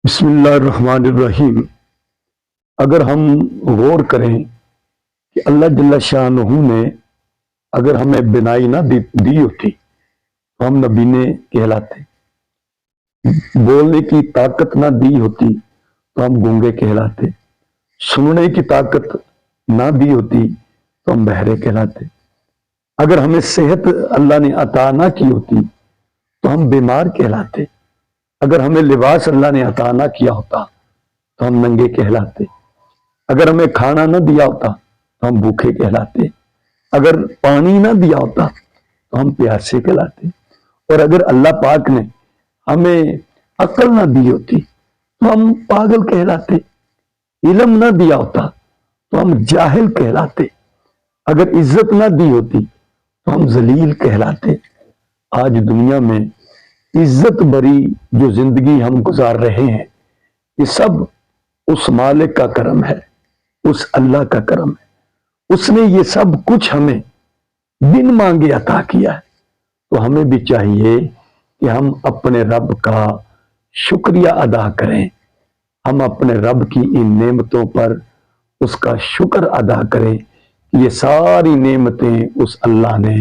بسم اللہ الرحمن الرحیم۔ اگر ہم غور کریں کہ اللہ جل شانہ نے اگر ہمیں بینائی نہ دی ہوتی تو ہم نبینے کہلاتے، بولنے کی طاقت نہ دی ہوتی تو ہم گونگے کہلاتے، سننے کی طاقت نہ دی ہوتی تو ہم بہرے کہلاتے، اگر ہمیں صحت اللہ نے عطا نہ کی ہوتی تو ہم بیمار کہلاتے، اگر ہمیں لباس اللہ نے عطا نہ کیا ہوتا تو ہم ننگے کہلاتے، اگر ہمیں کھانا نہ دیا ہوتا تو ہم بھوکے کہلاتے، اگر پانی نہ دیا ہوتا تو ہم پیاسے کہلاتے، اور اگر اللہ پاک نے ہمیں عقل نہ دی ہوتی تو ہم پاگل کہلاتے، علم نہ دیا ہوتا تو ہم جاہل کہلاتے، اگر عزت نہ دی ہوتی تو ہم ذلیل کہلاتے۔ آج دنیا میں عزت بری جو زندگی ہم گزار رہے ہیں، یہ سب اس مالک کا کرم ہے، اس اللہ کا کرم ہے۔ اس نے یہ سب کچھ ہمیں بن مانگے عطا کیا ہے، تو ہمیں بھی چاہیے کہ ہم اپنے رب کا شکریہ ادا کریں، ہم اپنے رب کی ان نعمتوں پر اس کا شکر ادا کریں کہ یہ ساری نعمتیں اس اللہ نے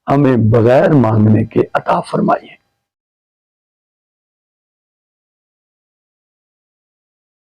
ہمیں بغیر مانگنے کے عطا فرمائی ہیں۔